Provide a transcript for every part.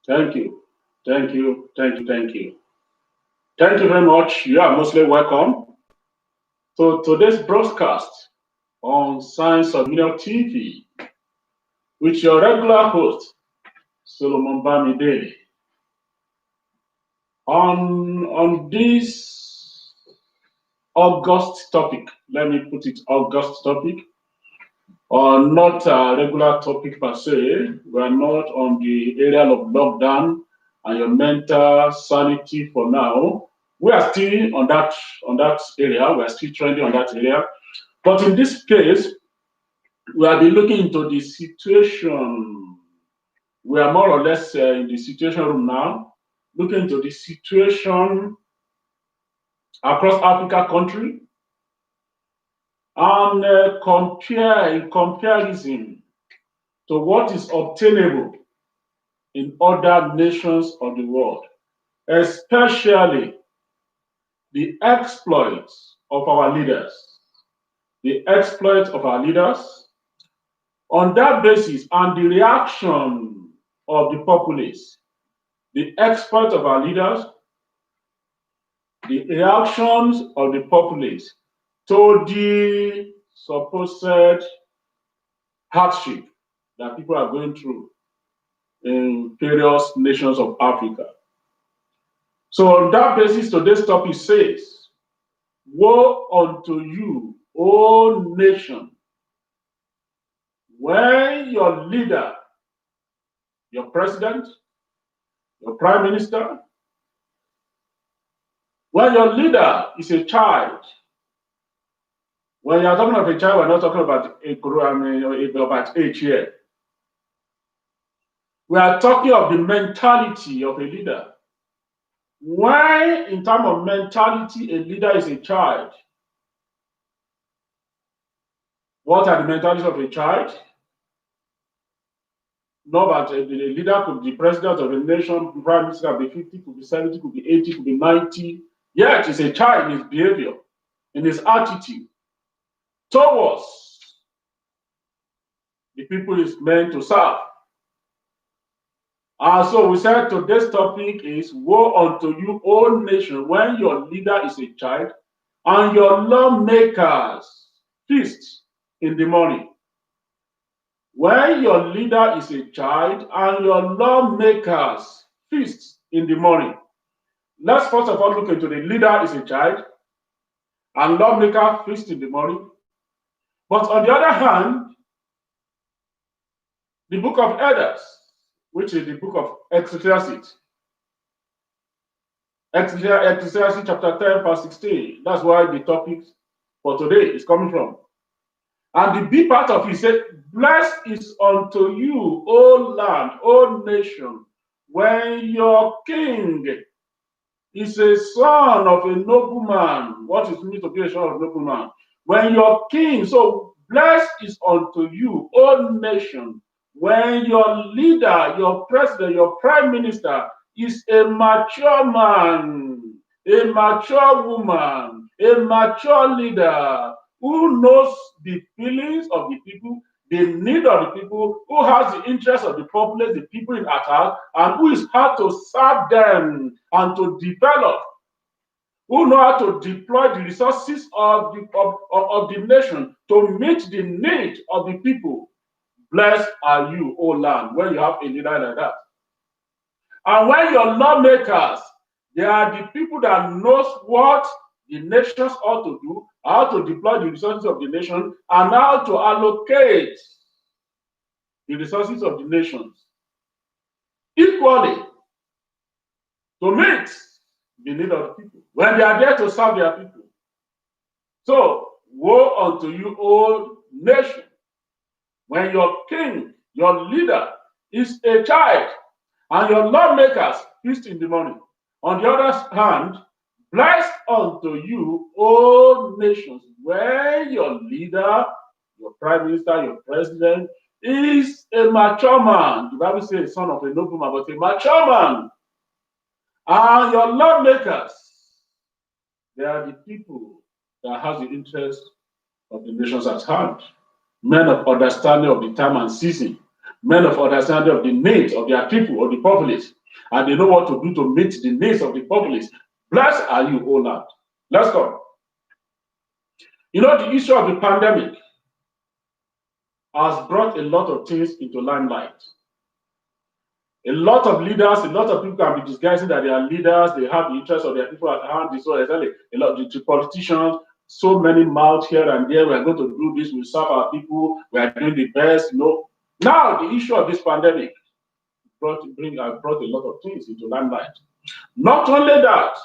Thank you. Thank you. Thank you. Thank you. Thank you very much. You are mostly welcome to today's broadcast on Science of Medium TV with your regular host, Solomon Bamidele. On this August topic, let me put it August topic, or not a regular topic per se. We are not on the area of lockdown and your mental sanity for now. We are still on that area. We are still trending on that area. But in this case, we have been looking into the situation. We are more or less in the situation room now, looking into the situation across Africa country and compare in comparison to what is obtainable in other nations of the world, especially the exploits of our leaders. The exploits of our leaders. On that basis, and the reaction of the populace, the exploits of our leaders, the reactions of the populace to the supposed hardship that people are going through in various nations of Africa. So, on that basis, today's topic says, woe unto you, O nation, when your leader, your president, your prime minister, when your leader is a child, when you're talking of a child, we're not talking about about age here. We are talking of the mentality of a leader. When, in terms of mentality, a leader is a child, what are the mentalities of a child? Know that a leader could be president of a nation, prime minister could be 50, could be 70, could be 80, could be 90. Yet it's a child in his behavior, in his attitude towards the people is meant to serve. And so we said today's topic is woe unto you, O nation, when your leader is a child and your lawmakers feast in the morning. When your leader is a child and your lawmakers feast in the morning. Let's first of all look into the leader is a child and lawmaker feast in the morning. But on the other hand, the book of Elders, which is the book of Ecclesiastes, Ecclesiastes chapter 10, verse 16. That's why the topic for today is coming from. And the B part of it said, blessed is unto you, O land, O nation, when your king is a son of a nobleman. What is meant to be a son of a nobleman? When your king, so blessed is unto you, O nation, when your leader, your president, your prime minister is a mature man, a mature woman, a mature leader who knows the feelings of the people, the need of the people, who has the interest of the populace, the people in attack, and who is hard to serve them and to develop, who know how to deploy the resources of the nation to meet the need of the people. Blessed are you, O land, when you have a leader like that. And when your lawmakers, they are the people that knows what the nations ought to do, how to deploy the resources of the nation, and how to allocate the resources of the nations equally to meet the need of the people when they are there to serve their people. So, woe unto you, O nation, when your king, your leader, is a child, and your lawmakers feast in the morning. On the other hand, blessed unto you, O nations, when your leader, your prime minister, your president, is a mature man. The Bible says son of a nobleman, but a mature man. And your lawmakers, they are the people that has the interest of the nations at hand. Men of understanding of the time and season. men of understanding of the needs of their people or the populace, and they know what to do to meet the needs of the populace. Blessed are you, O land. Let's go. You know, the issue of the pandemic has brought a lot of things into limelight. A lot of leaders, a lot of people can be disguising that they are leaders, they have the interest of their people at hand. This one, exactly. A lot of the politicians, so many mouths here and there. We are going to do this, we serve our people, we are doing the best. You know. Now, the issue of this pandemic brought a lot of things into limelight. Not only that,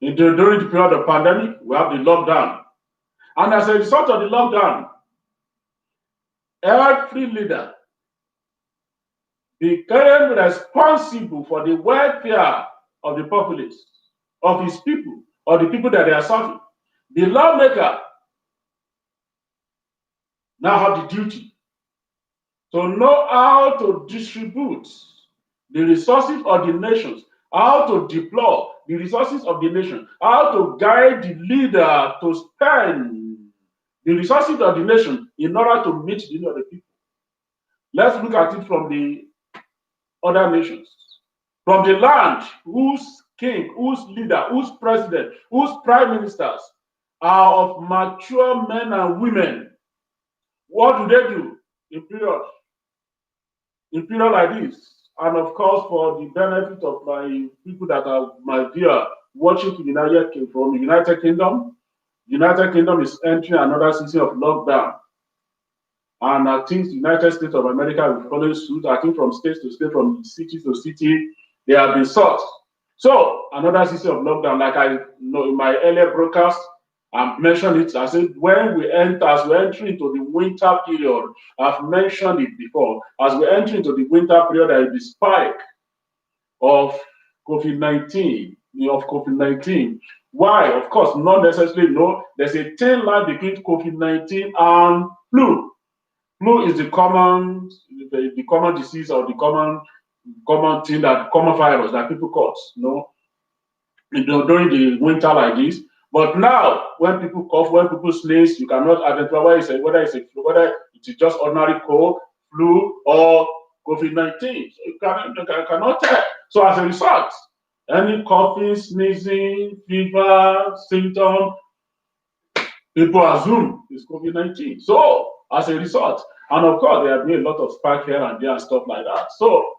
during the period of pandemic, we have the lockdown. And as a result of the lockdown, every leader became responsible for the welfare of the populace, of his people, or the people that they are serving. The lawmaker now have the duty to know how to distribute the resources of the nations, how to deploy the resources of the nation, how to guide the leader to spend the resources of the nation in order to meet the need of the people. Let's look at it from the other nations, from the land whose king, whose leader, whose president, whose prime ministers are of mature men and women. What do they do in period like this? And of course, for the benefit of my people that are my viewer watching from the United Kingdom, United Kingdom is entering another season of lockdown. And I think the United States of America will follow suit. I think from state to state, from city to city, they have been sought. So another season of lockdown, like I know in my earlier broadcast, I've mentioned it. I said when we enter, as we enter into the winter period, I've mentioned it before. As we enter into the winter period, there is the spike of COVID-19. Why? Of course, not necessarily. No, there's a thin line between COVID-19 and flu. Flu is the common disease or the common virus that people caught, during the winter like this. But now, when people cough, when people sneeze, you cannot identify whether it is just ordinary cold, flu, or COVID-19. So you cannot tell. So as a result, any coughing, sneezing, fever, symptom, people assume it's COVID-19. So as a result, and of course, there have been a lot of spike here and there and stuff like that. So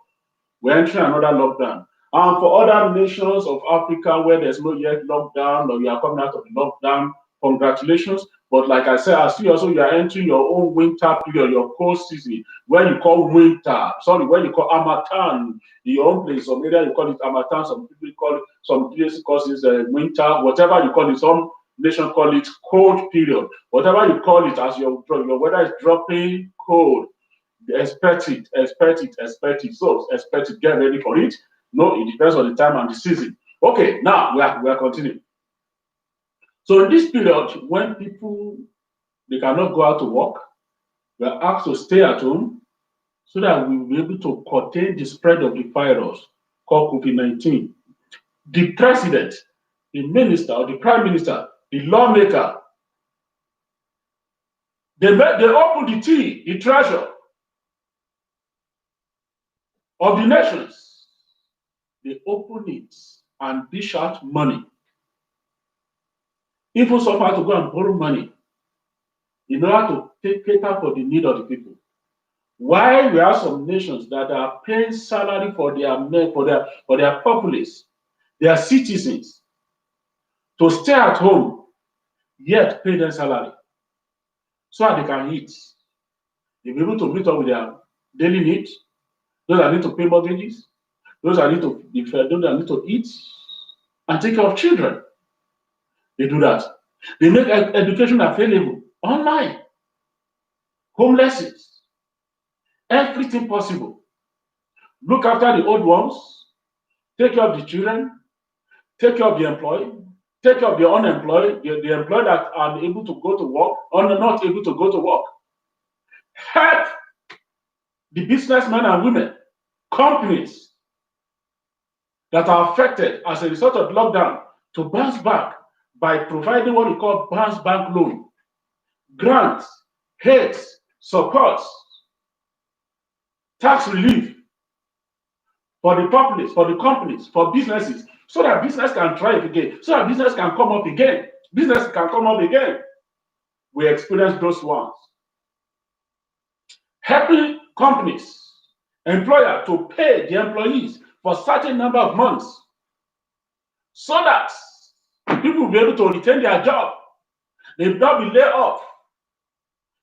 we're entering another lockdown. And for other nations of Africa where there's no yet lockdown or you are coming out of the lockdown, congratulations. But like I said, I see also you are entering your own winter period, your cold season, where you call winter. Where you call Harmattan. In your own place, some area you call it Harmattan, some people call it, some places call it winter, whatever you call it. Some nation call it cold period. Whatever you call it, as your weather is dropping cold. Expect it. So expect it, get ready for it. No, it depends on the time and the season. Okay, now we are continuing. So in this period, when people they cannot go out to work, we are asked to stay at home so that we will be able to contain the spread of the virus called COVID-19. The president, the minister, or the prime minister, the lawmaker, they open the treasure of the nations. They open it and dish out money. Even suffer to go and borrow money in order to cater for the need of the people. Why we have some nations that are paying salary for their men, for their populace, their citizens, to stay at home, yet pay them salary, so that they can eat. They'll be able to meet up with their daily needs, those that need to pay mortgages, those that need to be fed, those that need to eat, and take care of children. They do that. They make education available online, home lessons, everything possible. Look after the old ones, take care of the children, take care of the employed, take care of the unemployed, the employed that are able to go to work or not able to go to work. Help the businessmen and women, companies that are affected as a result of lockdown to bounce back by providing what we call bounce back loan, grants, aids, supports tax relief for the populace, for the companies, for businesses, so that business can thrive again, so that business can come up again. Business can come up again. We experience those ones. Helping companies, employer to pay the employees for a certain number of months so that people will be able to retain their job. They will not be laid off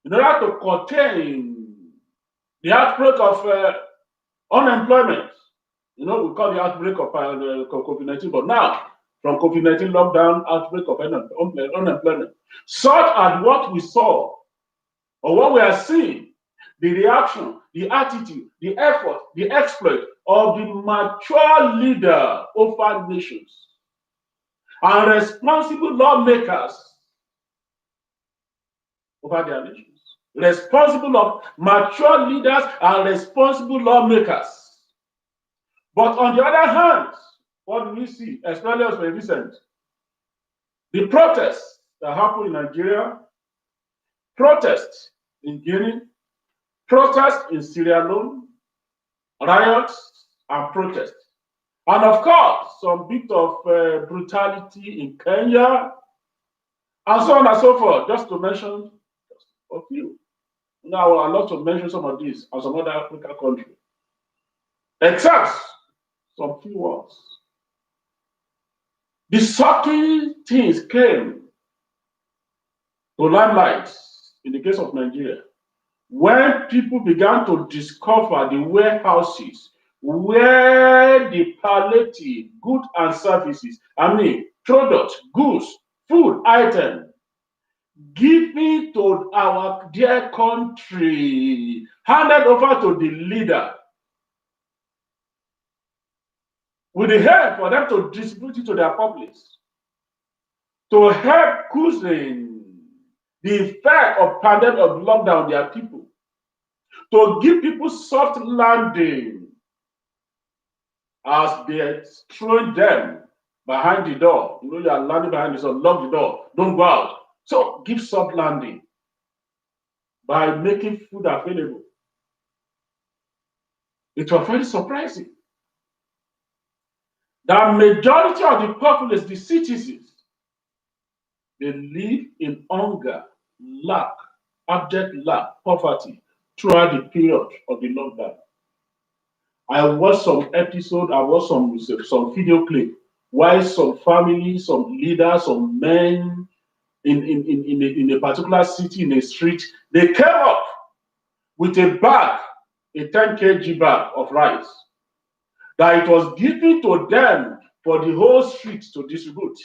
in order to contain the outbreak of unemployment. We call the outbreak of COVID-19, but now, from COVID-19 lockdown, outbreak of unemployment. Such as what we saw, or what we are seeing, the reaction, the attitude, the effort, the exploit of the mature leader over nations and responsible lawmakers over their nations. Responsible of mature leaders and responsible lawmakers. But on the other hand, what do we see, especially as recent? The protests that happened in Nigeria, protests in Guinea, protests in Sierra Leone, riots and protests. And of course, some bit of brutality in Kenya, and so on and so forth, just to mention a few. Now, I'd love to mention some of these and some other African countries. Except some few ones. The shocking things came to limelight in the case of Nigeria when people began to discover the warehouses where the palliative goods and services, products, goods, food items, given to our dear country, handed over to the leader, with the help for them to distribute it to their populace, to help cushion the effect of pandemic of lockdown on their people, to give people soft landing as they're throwing them behind the door. You are landing behind the door, lock the door, don't go out. So give soft landing by making food available. It was very surprising. The majority of the populace, the citizens, they live in hunger, lack, abject lack, poverty throughout the period of the lockdown. I watched some episode, I watched some video clip, why some families, some leaders, some men in a particular city, in a street, they came up with a bag, a 10 kg bag of rice, that it was given to them for the whole street to distribute.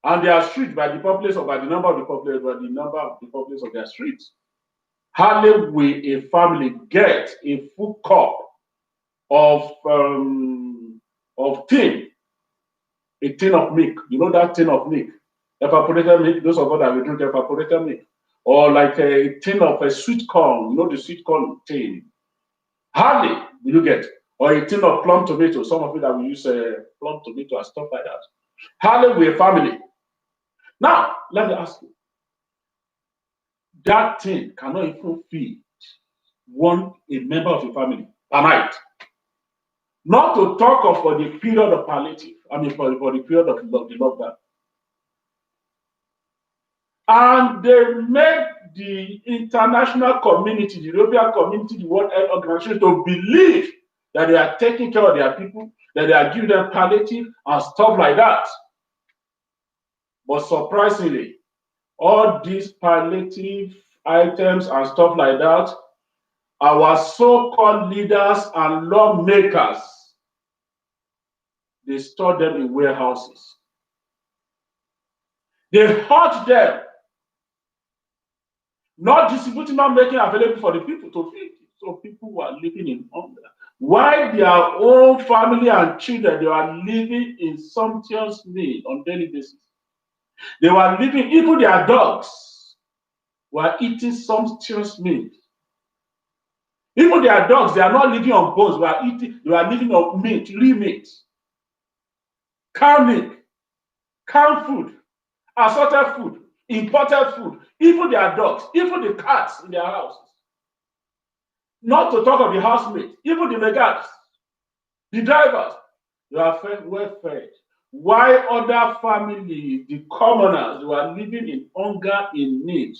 And their street, by the populace or by the number of the populace, by the number of the populace of their streets, hardly will a family get a full cup of tin, a tin of milk. You know that tin of milk, evaporated milk. Those of us that will drink evaporated milk, or like a tin of a sweet corn. You know the sweet corn tin. Hardly will you get, or a tin of plum tomato. Some of you that will use plum tomato and stuff like that. Hardly will a family. Now let me ask you. That thing cannot even feed a member of your family per night. Not to talk of for the period of palliative, for the period of the lockdown. And they made the international community, the European community, the World Health Organization to believe that they are taking care of their people, that they are giving them palliative and stuff like that. But surprisingly, all these palliative items and stuff like that, our so-called leaders and lawmakers, they store them in warehouses. They hoard them, not distributing, not making available for the people to feed. So people who are living in hunger, while their own family and children, they are living in sumptuous meal on daily basis. They were living, even their dogs were eating sumptuous meal. Even their dogs, they are not living on bones, they are living on meat, real meat, cow milk, canned food, assorted food, imported food. Even their dogs, even the cats in their houses. Not to talk of the housemates, even the megats, the drivers, they are well fed. Why other families, the commoners, who are living in hunger, in need,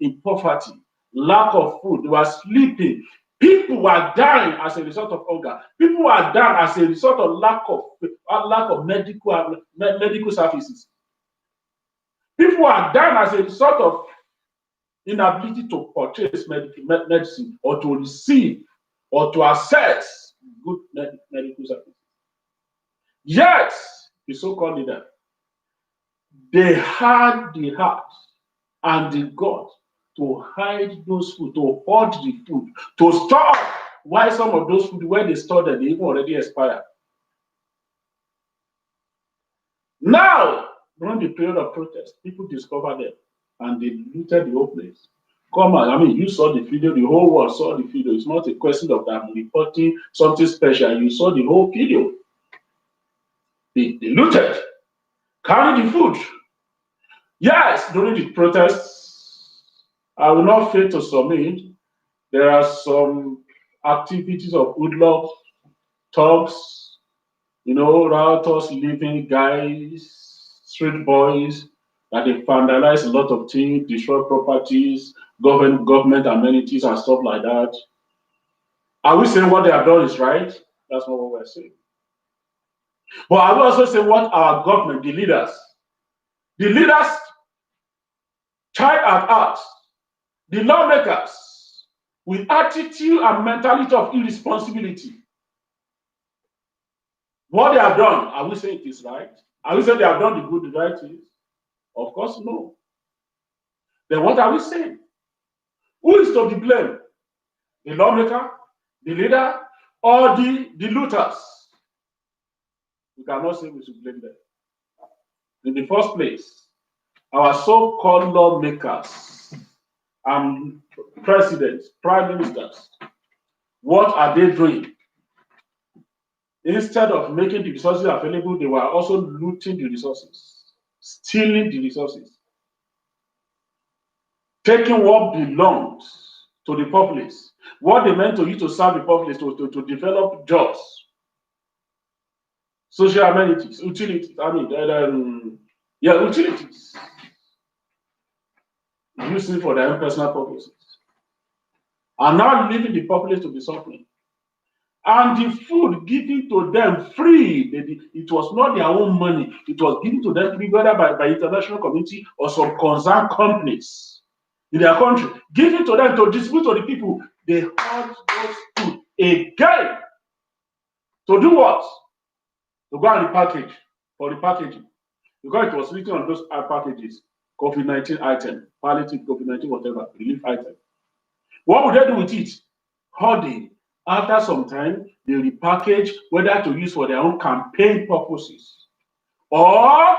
in poverty, lack of food, they were sleeping. People were dying as a result of hunger. People were dying as a result of lack of medical services. People were dying as a result of inability to purchase medicine or to receive or to access good medical services. Yet, the so-called leader, they had the heart and the gut to hide those food, to hoard the food, to store up. Why some of those food, when they store them, they even already expired. Now, during the period of protest, people discovered them and they looted the whole place. Come on, I mean, you saw the video, the whole world saw the video. It's not a question of that reporting something special. You saw the whole video. They looted, carried the food. Yes, during the protests, I will not fail to submit, there are some activities of hoodlums, thugs, riotous living guys, street boys, that they vandalize a lot of things, destroy properties, government amenities and stuff like that. Are we saying what they have done is right? That's not what we're saying. But I will also say what our government, the leaders try at heart, the lawmakers, with attitude and mentality of irresponsibility. What they have done, are we saying it is right? Are we saying they have done the good, the right things? Of course, no. Then what are we saying? Who is to be blamed? The lawmaker, the leader, or the looters? We cannot say we should blame them. In the first place, our so-called lawmakers and presidents, prime ministers, what are they doing? Instead of making the resources available, they were also looting the resources, stealing the resources, taking what belongs to the populace, what they meant to use to serve the populace, to develop jobs, social amenities, utilities, utilities, using for their own personal purposes, and now leaving the populace to be suffering. And the food given to them free, it was not their own money, it was given to them free, whether by international community or some concerned companies in their country, given to them to distribute to the people. They had those food again. To do what? To go and repackage, for the packaging. Because it was written on those packages, COVID-19 item, palliative COVID-19, whatever, relief item. What would they do with it? Hoarding. After some time, they repackage, whether to use for their own campaign purposes or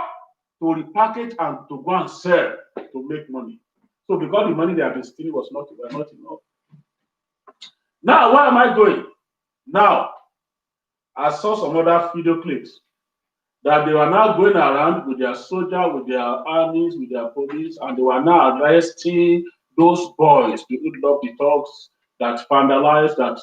to repackage and to go and sell to make money. So because the money they have been stealing was not enough. Now, where am I going? Now, I saw some other video clips that they were now going around with their soldiers, with their armies, with their police, and they were now arresting those boys, the hoodlum, the thugs, that vandalized, that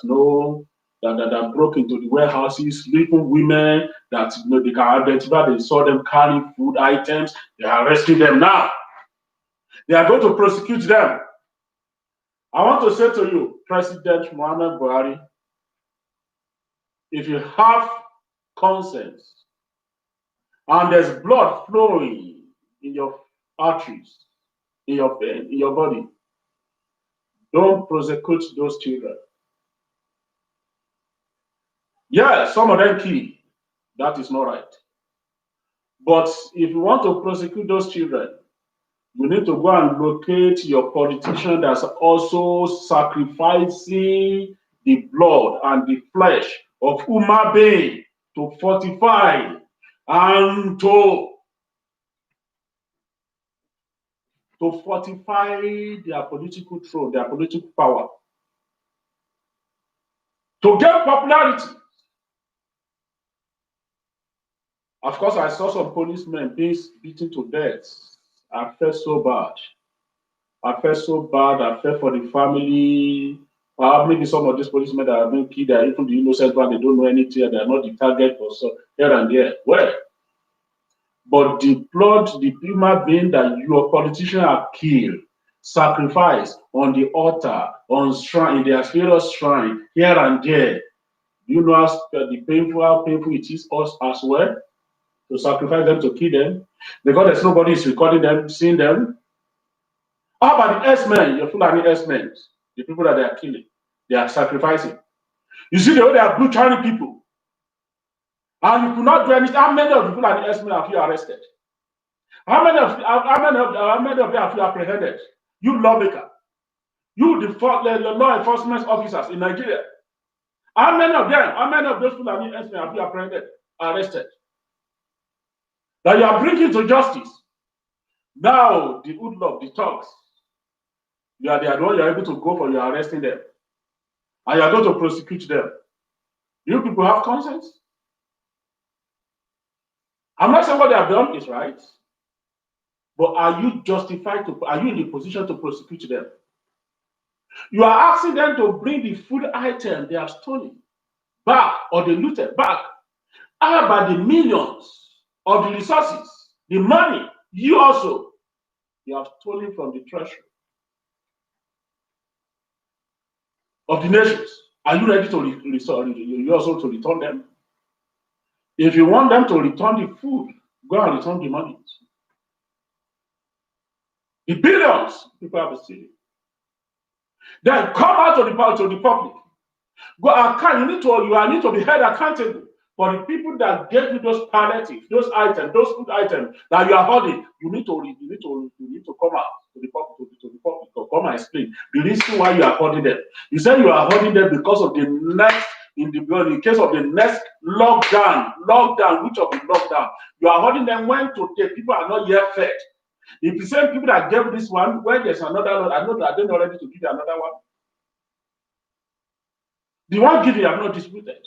broke into the warehouses, sleeping women, that they can identify, they saw them carrying food items, they are arresting them now. They are going to prosecute them. I want to say to you, President Muhammad Buhari, if you have conscience and there's blood flowing in your arteries, in your body, don't prosecute those children. Yeah, some of them kill. That is not right. But if you want to prosecute those children, you need to go and locate your politician that's also sacrificing the blood and the flesh of human being to fortify and to fortify their political throne, their political power, to get popularity. Of course, I saw some policemen being beaten to death. I felt so bad. I felt for the family Maybe some of these policemen that have been killed are even the innocent one, they don't know anything, they are not the target for so here and there. Well, but the plot, the human being that your politicians are killed, sacrificed on the altar, on shrine, in their various shrine, here and there. You know how painful it is us as well to sacrifice them, to kill them, because there's nobody is recording them, seeing them. How about the S-men, your Fulani S-men, the people that they are killing, they are sacrificing. You see the way they are butchering people, and you could not do anything. How many of the Fulani S-men have you arrested? How many of you have you apprehended? You lawmaker, you the law enforcement officers in Nigeria. How many of those Fulani S-men have you apprehended, arrested? That you are bringing to justice. Now the hoodlum, the thugs, you are the one you are able to go for, you are arresting them. And you are going to prosecute them. You people have conscience? I'm not saying what they have done is right, but are you justified to, are you in the position to prosecute them? You are asking them to bring the food item they have stolen back or they looted back. How about the millions of the resources, the money you have stolen from the treasury of the nations? Are you ready to you also to return them? If you want them to return the food, go and return the money. The billions people have stealing. Then come out to the public. Go account. You need to be held accountable for the people that gave you those palliatives, those items, those food items that you are holding. You need to come out to the public to come and explain the reason why you are holding them. You said you are holding them because of the next in case of the next lockdown, which of the lockdown you are holding them when today people are not yet fed. If the same people that gave this one, when there's another one, I know that they're not ready to give you another one. The one given you have not disputed.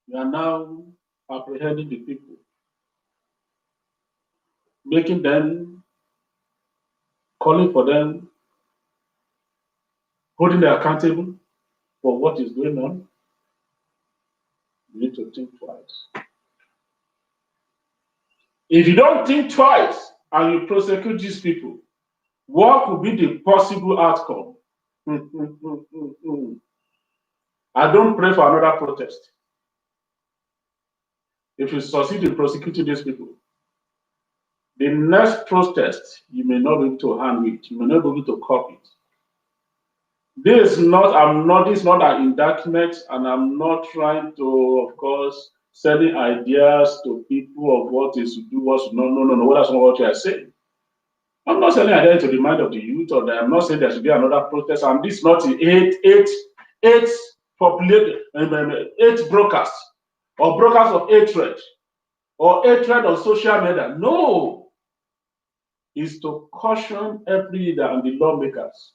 You are now apprehending the people, making them, calling for them, holding them accountable for what is going on. You need to think twice. If you don't think twice and you prosecute these people, what could be the possible outcome? I don't pray for another protest. If you succeed in prosecuting these people, the next protest, you may not be able to handle it. You may not be able to copy it. This is not an indictment, and I'm not trying to, of course, selling ideas to people of what is to do, what's no. That's not what you are saying. I'm not selling ideas to the mind of the youth, or I'm not saying there should be another protest. And this is not eight populated, 8 brokers or brokers of hatred or hatred on social media. No, is to caution every leader and the lawmakers.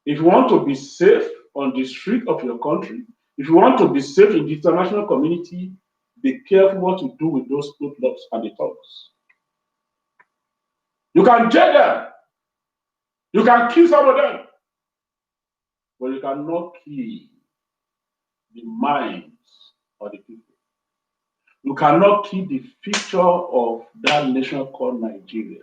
If you want to be safe on the street of your country, if you want to be safe in the international community, be careful what you do with those hoodlums and the thugs. You can jail them. You can kill some of them. But you cannot kill the minds of the people. You cannot kill the future of that nation called Nigeria.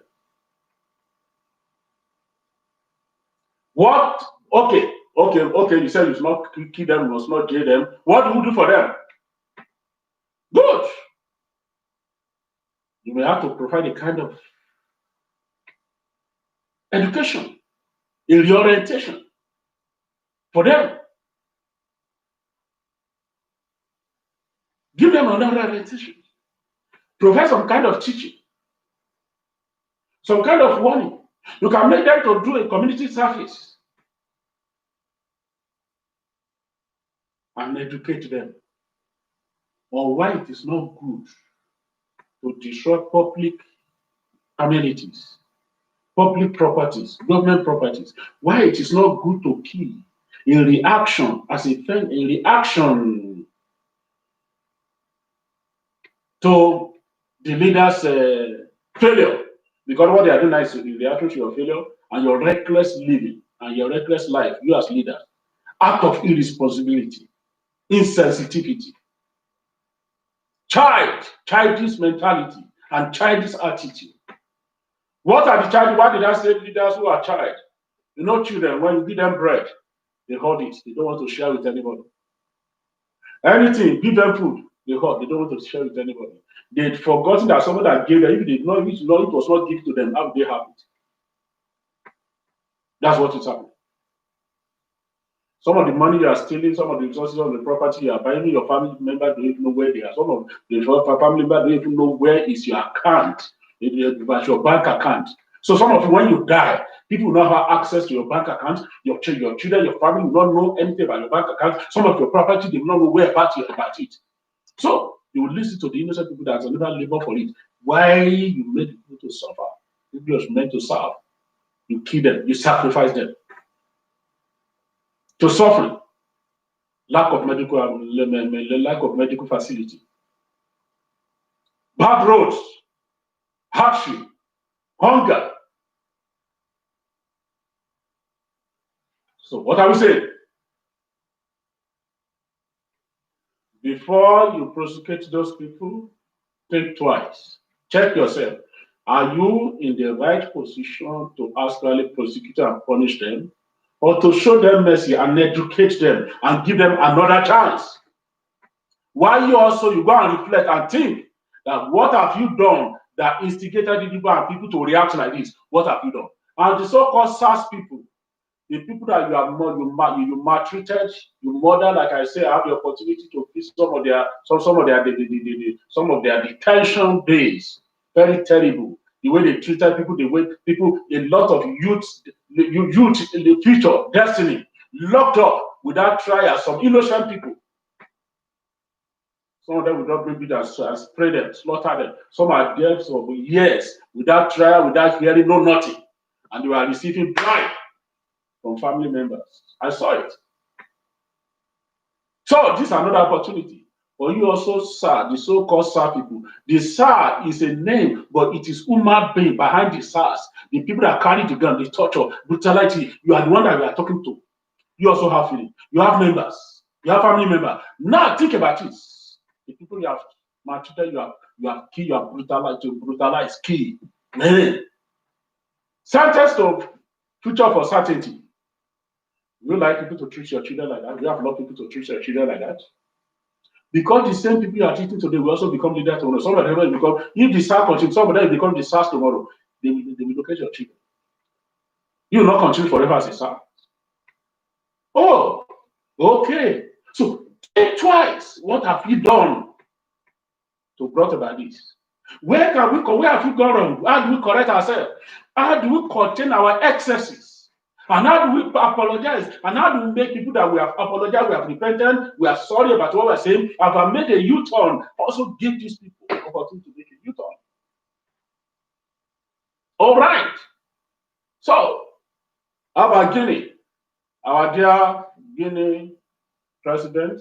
What? Okay. You said you should not kill them, you must not jail them. What do you do for them? Good. You may have to provide a kind of education, a reorientation for them. Give them another orientation. Provide some kind of teaching, some kind of warning. You can make them to do a community service and educate them on why it is not good to destroy public amenities, public properties, government properties. Why it is not good to kill in reaction to the leader's failure. Because what they are doing now is in reaction to your failure and your reckless living and your reckless life, you as leader, act of irresponsibility, insensitivity, childish mentality, and childish attitude. What are the child? Why did I say leaders who are child? You know, children, when you give them bread, they hold it. They don't want to share with anybody. Anything, give them food, they hold. They don't want to share with anybody. They'd forgotten that someone that gave them, if they know it was not given to them, how would they have it? That's what is happening. Some of the money you are stealing, some of the resources of the property you are buying, your family member don't even know where they are. Some of the family member don't even know where is your account, your bank account. So some of you, when you die, people will not have access to your bank account. Your children, your family will not know anything about your bank account. Some of your property, they will not know where about it. So you will listen to the innocent people that will never labor for it. Why you made people to suffer? People was meant to serve. You kill them, you sacrifice them. To suffering, lack of medical facility, bad roads, hardship, hunger. So what are we saying? Before you prosecute those people, think twice. Check yourself. Are you in the right position to actually prosecute and punish them, or to show them mercy and educate them and give them another chance? While you go and reflect and think that what have you done that instigated the people and people to react like this? What have you done? And the so-called SARS people, the people that you maltreated, you murdered, like I say, I have the opportunity to visit some of their detention days. Very terrible. The way they treated people, the way people, a lot of youth in the future, destiny, locked up without trial, some innocent people. Some of them will not bring it as spray them, slaughter them. Some are dead for years without trial, without hearing, no nothing. And they are receiving bribe from family members. I saw it. So this is another opportunity for you also, SAR, the so-called SAR people. The SAR is a name, but it is human being behind the SARs. The people that carry the gun, the torture, brutality. You are the one that we are talking to. You also have feeling. You have members. You have family members. Now think about it. The people you have maltreated, you have killed, you have brutalized, killed. Man. Sentence to future for certainty. You like people to treat your children like that? You have a lot of people to treat your children like that? Because the same people you are treating today will also become leaders tomorrow. Some of them will become, if the SARS continue, some of them will become the SARS tomorrow. They will locate your children. You will not continue forever as a SARS. Oh, okay. So think twice. What have you done to brought about this? Where have we gone wrong? How do we correct ourselves? How do we contain our excesses? And how do we apologize? And how do we make people that we have apologized, we have repented, we are sorry about what we're saying, have made a U-turn, also give these people the opportunity to make a U-turn? All right. So, how about Guinea? Our dear Guinea president,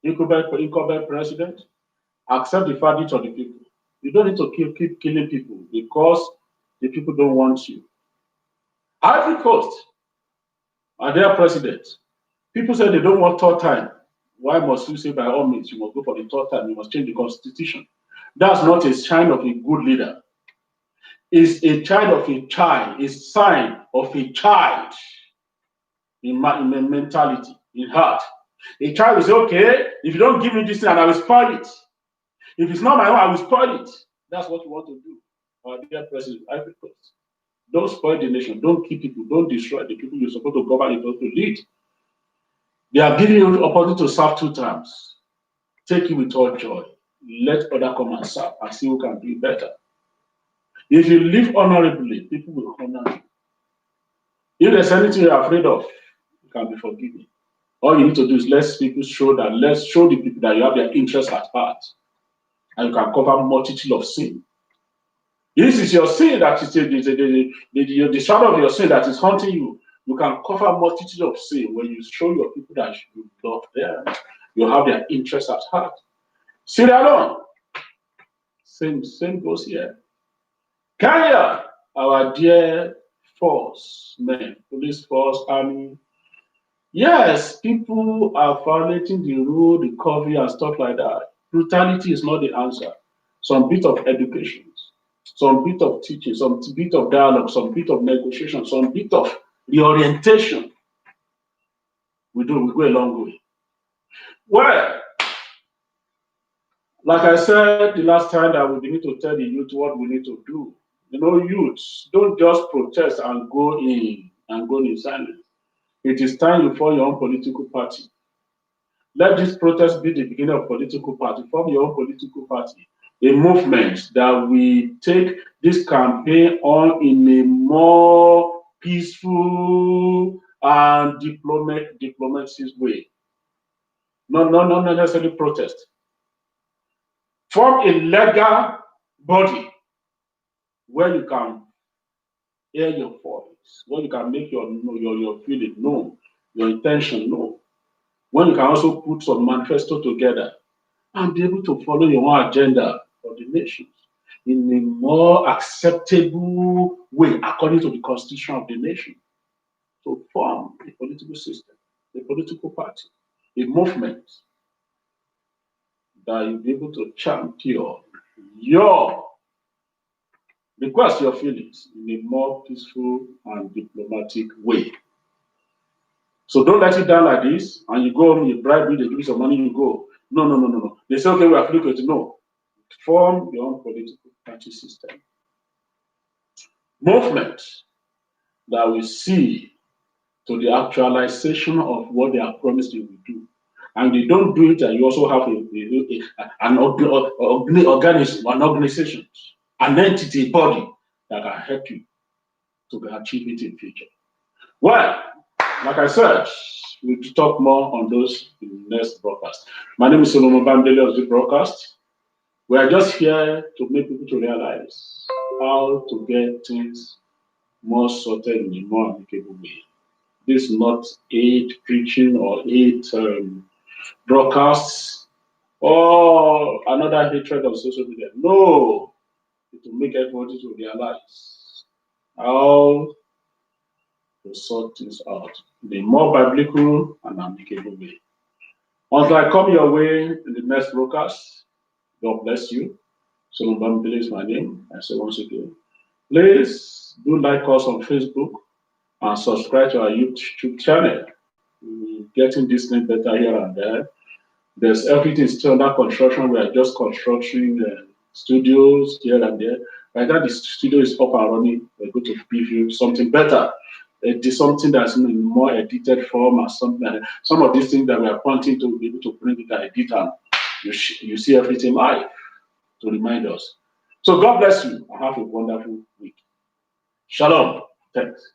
incumbent president, accept the verdict of the people. You don't need to keep killing people because the people don't want you. Ivory Coast, our dear president, people say they don't want third time. Why must you say by all means you must go for the third time? You must change the constitution. That's not a sign of a good leader. It's a child of a child, a sign of a child in mentality, in heart. A child will say, okay, if you don't give me this thing, I will spoil it. If it's not my own, I will spoil it. That's what you want to do. Our dear president, Ivory Coast. Don't spoil the nation. Don't kill people. Don't destroy the people you're supposed to govern, you're supposed to lead. They are giving you the opportunity to serve 2 terms. Take it with all joy. Let others come and serve and see who can do it better. If you live honorably, people will honor you. If there's anything you're afraid of, you can be forgiven. All you need to do is let's show the people that you have their interests at heart. And you can cover multitude of sin. This is your sin that is the shadow of your sin that is haunting you. You can cover multitude of sin when you show your people that you love them. You have their interests at heart. Sierra Leone, same goes here. Kenya, our dear force, men, police force, army. Yes, people are violating the rule, the curfew, and stuff like that. Brutality is not the answer. Some bit of education, some bit of teaching, some bit of dialogue, some bit of negotiation, some bit of reorientation. We go a long way. Well, like I said the last time that we need to tell the youth what we need to do. You know, youths, don't just protest and go in silence. It is time you form your own political party. Let this protest be the beginning of political party. Form your own political party. A movement that will take this campaign on in a more peaceful and diplomatic way. Not necessarily protest. Form a legal body where you can hear your voice, where you can make your feeling known, your intention known, when you can also put some manifesto together and be able to follow your own agenda for the nations in a more acceptable way according to the constitution of the nation. To form a political system, a political party, a movement that you'll be able to champion your request your feelings in a more peaceful and diplomatic way. So don't let it down like this, and you go home, you bribe me, they give you some money, you go. No. They say, okay, we are flipping. No. Form your own political party system. Movement that will see to the actualization of what they have promised you will do. And they don't do it, and you also have an organization, an entity, a body that can help you to achieve it in future. Well, like I said, we'll talk more on those in the next broadcast. My name is Solomon Bamidele of the broadcast. We are just here to make people to realize how to get things more sorted in a more amicable way. This is not aid preaching or aid broadcasts or another hatred of social media. No, to make everybody to realize how to sort things out in a more biblical and amicable way. Until I come your way in the next broadcast, God bless you. Solomon Bamidele is my name. I say once again, please do like us on Facebook and subscribe to our YouTube channel. We're getting this thing better here and there. There's everything still under construction. We are just constructing studios here and there. By that the studio is up and running, we're going to give you something better. It is something that's in more edited form or something. Some of these things that we are pointing to be able to bring it and edit and you see everything live to remind us. So God bless you and have a wonderful week. Shalom. Thanks.